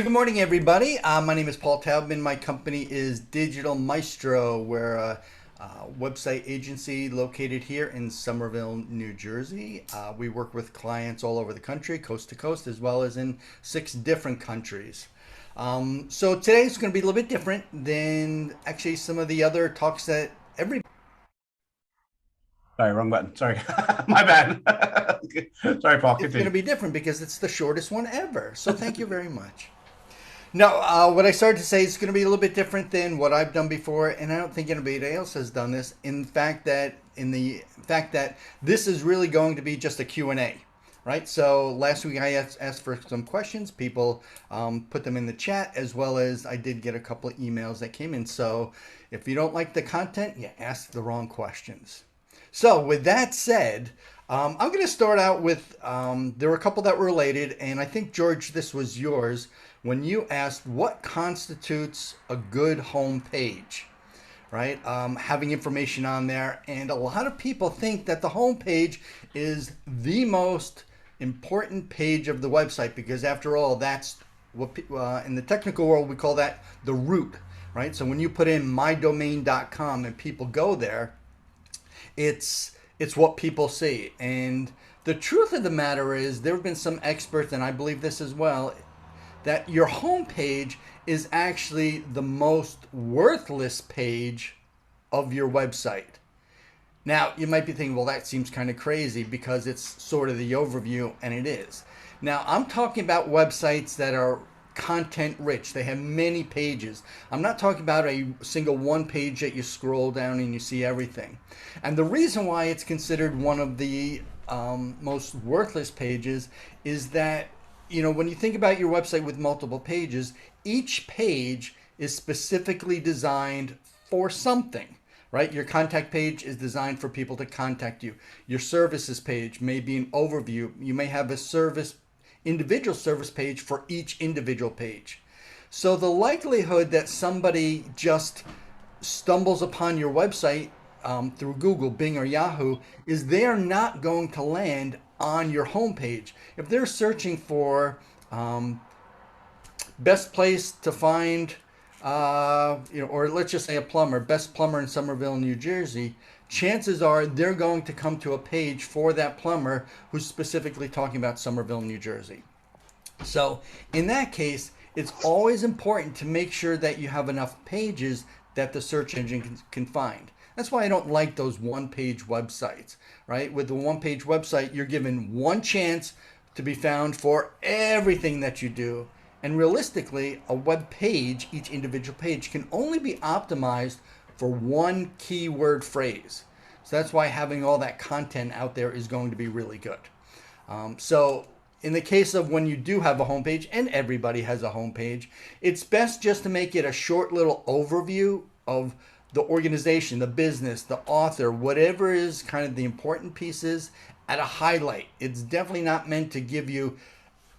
So good morning, everybody. My name is Paul Taubman. My company is Digital Maestro. We're a website agency located here in Somerville, New Jersey. We work with clients all over the country, coast to coast, as well as in 6 different countries. So today's going to be a little bit different than actually some of the other talks that every. Sorry, wrong button. Sorry. My bad. Sorry, Paul. It's going to Continue. be different because it's the shortest one ever. So thank you very much. No, what I started to say is going to be a little bit different than what I've done before, and I don't think anybody else has done this. In the fact that this is really going to be just a Q&A, right? So last week I asked for some questions. People put them in the chat, as well as I did get a couple of emails that came in. So if you don't like the content, you ask the wrong questions. So with that said, I'm going to start out with there were a couple that were related, and I think George, this was yours when you asked what constitutes a good home page, right? Having information on there, and a lot of people think that the home page is the most important page of the website because, after all, that's what in the technical world we call that the root, right? So when you put in mydomain.com and people go there, it's what people see. And the truth of the matter is, there have been some experts, and I believe this as well, that your home page is actually the most worthless page of your website. Now, you might be thinking, well, that seems kind of crazy because it's sort of the overview, and it is. Now, I'm talking about websites that are content rich. They have many pages. I'm not talking about a single one page that you scroll down and you see everything. And the reason why it's considered one of the most worthless pages is that, when you think about your website with multiple pages, each page is specifically designed for something, right? Your contact page is designed for people to contact you. Your services page may be an overview. You may have a individual service page for each individual page. So the likelihood that somebody just stumbles upon your website through Google, Bing, or Yahoo is they are not going to land on your homepage. If they're searching for best place to find, or let's just say a plumber, best plumber in Somerville, New Jersey, chances are they're going to come to a page for that plumber who's specifically talking about Somerville, New Jersey. So in that case, it's always important to make sure that you have enough pages that the search engine can find. That's why I don't like those one-page websites, right? With the one-page website, you're given one chance to be found for everything that you do. And realistically, a web page, each individual page, can only be optimized for one keyword phrase. So that's why having all that content out there is going to be really good. So in the case of when you do have a homepage, and everybody has a homepage, it's best just to make it a short little overview of the organization, the business, the author, whatever is kind of the important pieces at a highlight. It's definitely not meant to give you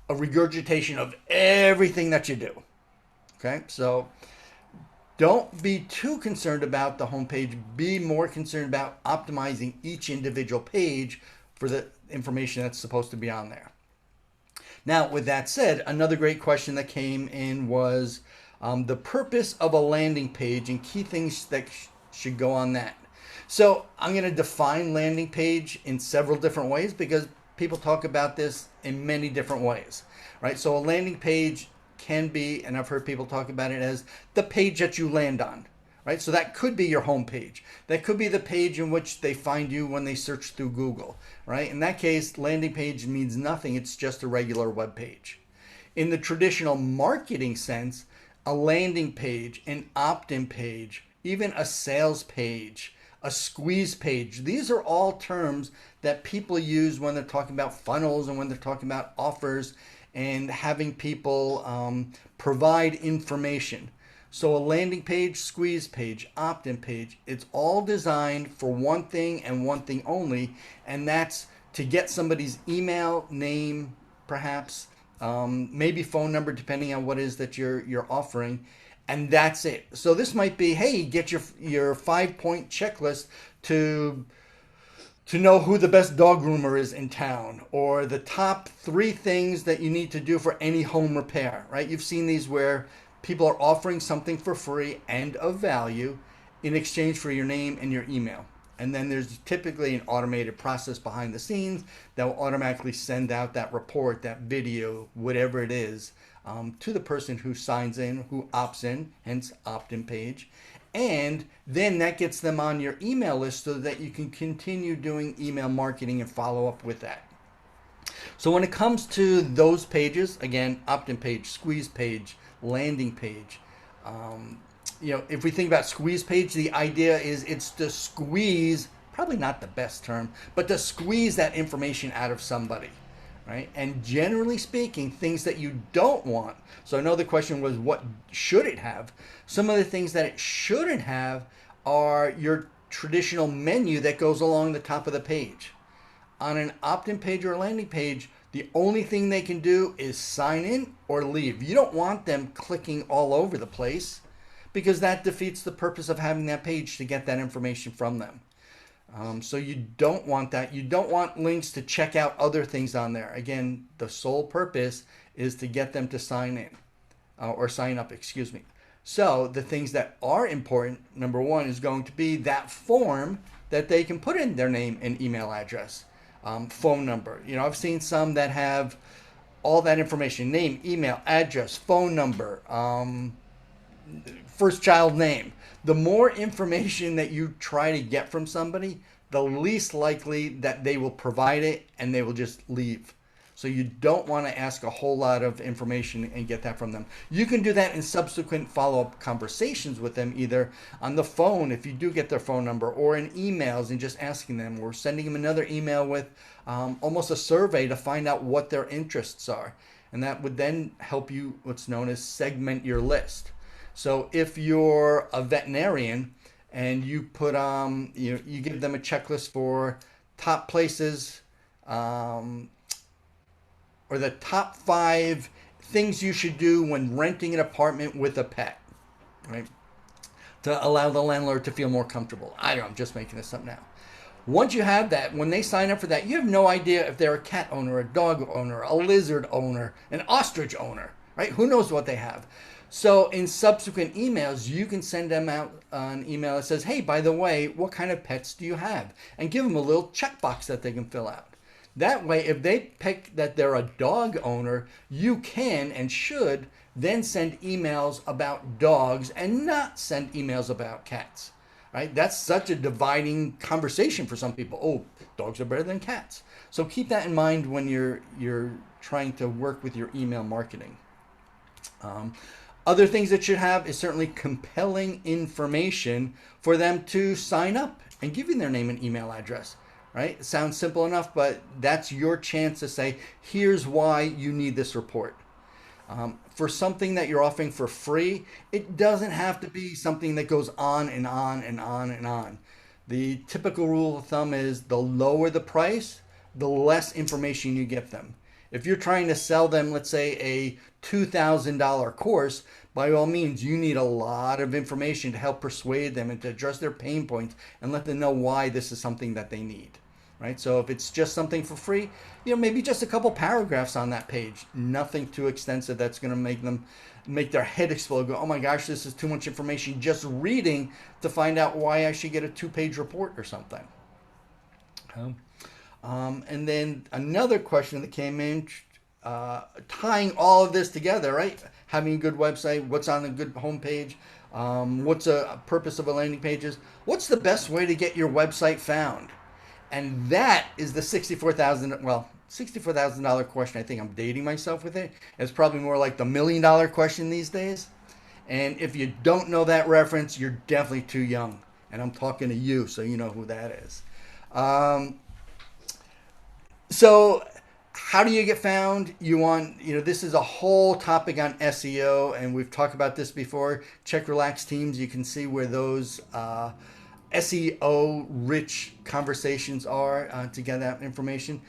a regurgitation of everything that you do. Okay, so don't be too concerned about the homepage. Be more concerned about optimizing each individual page for the information that's supposed to be on there. Now, with that said, another great question that came in was the purpose of a landing page and key things that should go on that. So I'm going to define landing page in several different ways because people talk about this in many different ways, right? So a landing page can be, and I've heard people talk about it as the page that you land on, right? So that could be your home page. That could be the page in which they find you when they search through Google, right? In that case, landing page means nothing. It's just a regular web page. In the traditional marketing sense, a landing page, an opt-in page, even a sales page, a squeeze page. These are all terms that people use when they're talking about funnels and when they're talking about offers and having people provide information. So a landing page, squeeze page, opt-in page, it's all designed for one thing and one thing only, and that's to get somebody's email, name, perhaps, maybe phone number, depending on what it is that you're offering, and that's it. So this might be, hey, get your 5-point checklist to to know who the best dog groomer is in town, or the top 3 things that you need to do for any home repair, right? You've seen these where people are offering something for free and of value in exchange for your name and your email. And then there's typically an automated process behind the scenes that will automatically send out that report, that video, whatever it is, to the person who signs in, who opts in, hence opt-in page. And then that gets them on your email list so that you can continue doing email marketing and follow up with that. So when it comes to those pages, again, opt-in page, squeeze page, landing page, if we think about squeeze page, the idea is it's to squeeze, probably not the best term, but to squeeze that information out of somebody, right? And generally speaking, things that you don't want. So I know the question was, what should it have? Some of the things that it shouldn't have are your traditional menu that goes along the top of the page. On an opt-in page or a landing page, the only thing they can do is sign in or leave. You don't want them clicking all over the place, because that defeats the purpose of having that page to get that information from them. So you don't want that. You don't want links to check out other things on there. Again, the sole purpose is to get them to sign in or sign up, excuse me. So the things that are important, number 1 is going to be that form that they can put in their name and email address, phone number. I've seen some that have all that information: name, email, address, phone number, first child name. The more information that you try to get from somebody, the least likely that they will provide it, and they will just leave. So you don't want to ask a whole lot of information and get that from them. You can do that in subsequent follow-up conversations with them, either on the phone if you do get their phone number, or in emails and just asking them, or sending them another email with almost a survey to find out what their interests are. And that would then help you, what's known as, segment your list. So if you're a veterinarian and you put you give them a checklist for top places, or the top 5 things you should do when renting an apartment with a pet, right? To allow the landlord to feel more comfortable. I don't know, I'm just making this up now. Once you have that, when they sign up for that, you have no idea if they're a cat owner, a dog owner, a lizard owner, an ostrich owner, right? Who knows what they have? So in subsequent emails, you can send them out an email that says, hey, by the way, what kind of pets do you have? And give them a little checkbox that they can fill out. That way, if they pick that they're a dog owner, you can and should then send emails about dogs and not send emails about cats, right? That's such a dividing conversation for some people. Oh, dogs are better than cats. So keep that in mind when you're trying to work with your email marketing. Other things it should have is certainly compelling information for them to sign up and give you their name and email address, right? It sounds simple enough, but that's your chance to say, here's why you need this report. For something that you're offering for free, it doesn't have to be something that goes on and on and on and on. The typical rule of thumb is the lower the price, the less information you get them. If you're trying to sell them, let's say, a $2,000 course, by all means, you need a lot of information to help persuade them and to address their pain points and let them know why this is something that they need, right? So if it's just something for free, maybe just a couple paragraphs on that page, nothing too extensive that's going to make their head explode, go, oh my gosh, this is too much information just reading to find out why I should get a 2-page report or something. And then another question that came in, tying all of this together, right? Having a good website, what's on a good homepage, what's a purpose of a landing page is, what's the best way to get your website found? And that is the $64,000 question. I think I'm dating myself with it. It's probably more like the $1 million question these days. And if you don't know that reference, you're definitely too young. And I'm talking to you, so you know who that is. So how do you get found? This is a whole topic on SEO, and we've talked about this before. Check Relax Teams. You can see where those SEO rich conversations are to get that information.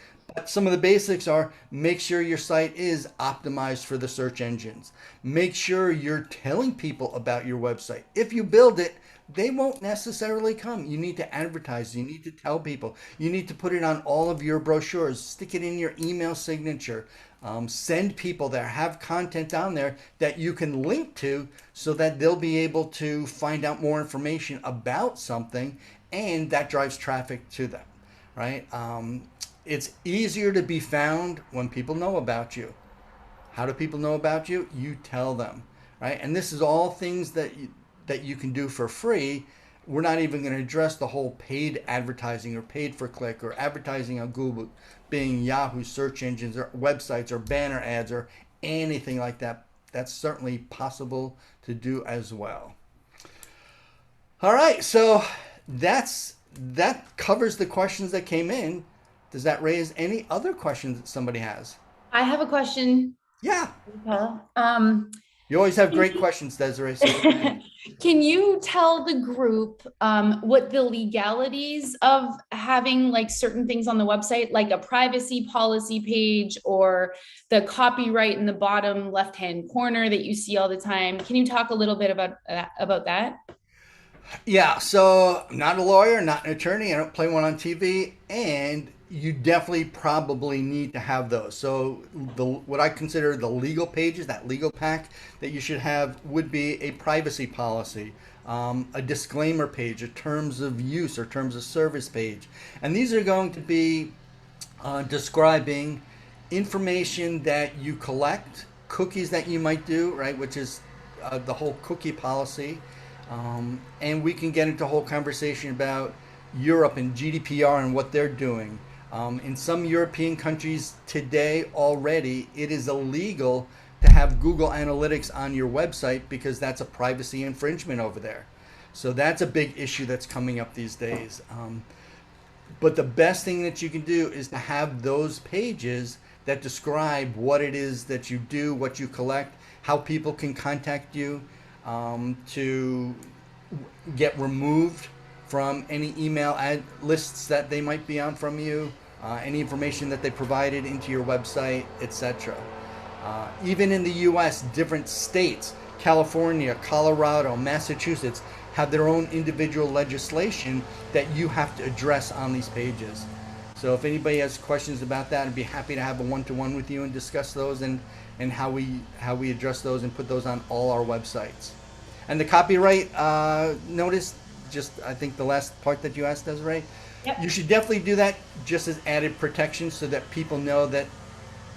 Some of the basics are make sure your site is optimized for the search engines. Make sure you're telling people about your website. If you build it, they won't necessarily come. You need to advertise. You need to tell people. You need to put it on all of your brochures. Stick it in your email signature. Send people there. Have content down there that you can link to so that they'll be able to find out more information about something, and that drives traffic to them, right? It's easier to be found when people know about you. How do people know about you? You tell them, right? And this is all things that you can do for free. We're not even going to address the whole paid advertising or paid for click or advertising on Google, Bing, Yahoo search engines or websites or banner ads or anything like that. That's certainly possible to do as well. All right, so that covers the questions that came in. Does that raise any other questions that somebody has? I have a question. Yeah. Paul. You always have great questions, Desiree. So Can you tell the group what the legalities of having like certain things on the website, like a privacy policy page or the copyright in the bottom left-hand corner that you see all the time? Can you talk a little bit about that? yeah, so I'm not a lawyer, not an attorney. I don't play one on TV, and you definitely probably need to have those. So what I consider the legal pages, that legal pack that you should have would be a privacy policy, a disclaimer page, a terms of use or terms of service page. And these are going to be describing information that you collect, cookies that you might do, right, which is the whole cookie policy. And we can get into a whole conversation about Europe and GDPR and what they're doing. In some European countries today already, it is illegal to have Google Analytics on your website because that's a privacy infringement over there. So that's a big issue that's coming up these days. But the best thing that you can do is to have those pages that describe what it is that you do, what you collect, how people can contact you, to get removed from any email ad lists that they might be on from you, any information that they provided into your website, etc. Even in the US, different states, California, Colorado, Massachusetts, have their own individual legislation that you have to address on these pages. So if anybody has questions about that, I'd be happy to have a one-to-one with you and discuss those and how we address those and put those on all our websites. And the copyright notice, just I think the last part that you asked, Desiree, Yep. you should definitely do that just as added protection so that people know that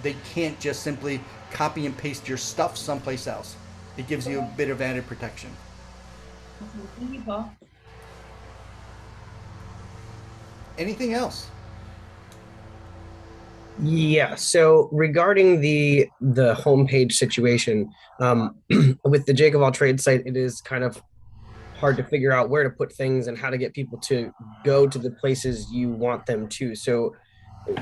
they can't just simply copy and paste your stuff someplace else. It gives you a bit of added protection. Thank you, Paul. Anything else? Yeah. So regarding the homepage situation, with the Jack of all trades site, it is kind of hard to figure out where to put things and how to get people to go to the places you want them to. So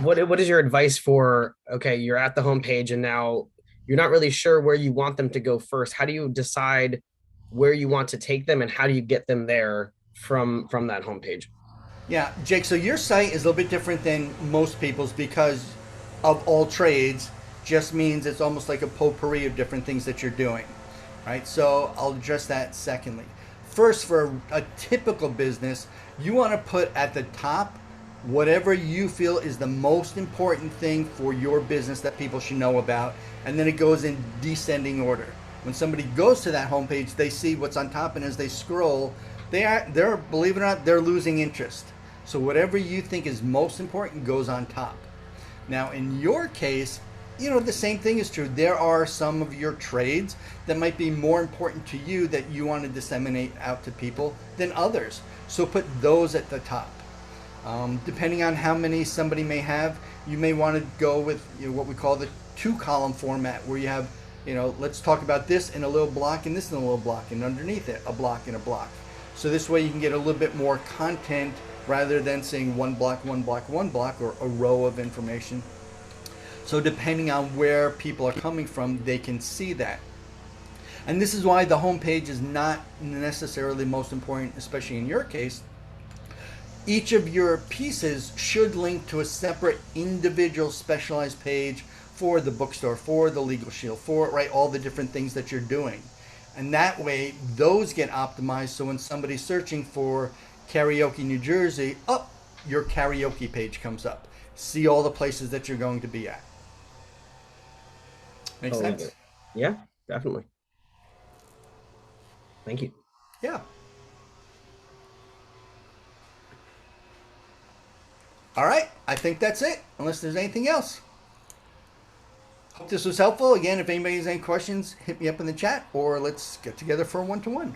what is your advice for, okay, you're at the homepage and now you're not really sure where you want them to go first. How do you decide where you want to take them and how do you get them there from that homepage? Yeah, Jake, so your site is a little bit different than most people's because of all trades just means it's almost like a potpourri of different things that you're doing, right? So I'll address that secondly. First, for a typical business, you want to put at the top whatever you feel is the most important thing for your business that people should know about, and then it goes in descending order. When somebody goes to that homepage, they see what's on top, and as they scroll, they're believe it or not, they're losing interest. So whatever you think is most important goes on top. Now, in your case, the same thing is true. There are some of your trades that might be more important to you that you want to disseminate out to people than others. So put those at the top. Depending on how many somebody may have, you may want to go with what we call the 2-column format, where you have, let's talk about this in a little block and this in a little block, and underneath it, a block and a block. So this way you can get a little bit more content rather than saying one block, one block, one block, or a row of information. So depending on where people are coming from, they can see that. And this is why the home page is not necessarily most important, especially in your case. each of your pieces should link to a separate individual specialized page for the bookstore, for the Legal Shield, for right all the different things that you're doing. And that way those get optimized, so when somebody's searching for karaoke New Jersey, your karaoke page comes up. See all the places that you're going to be at. Makes Totally sense? good. Yeah, definitely. Thank you. Yeah. All right, I think that's it, unless there's anything else. Hope this was helpful. Again, if anybody has any questions, hit me up in the chat, or let's get together for a one-to-one.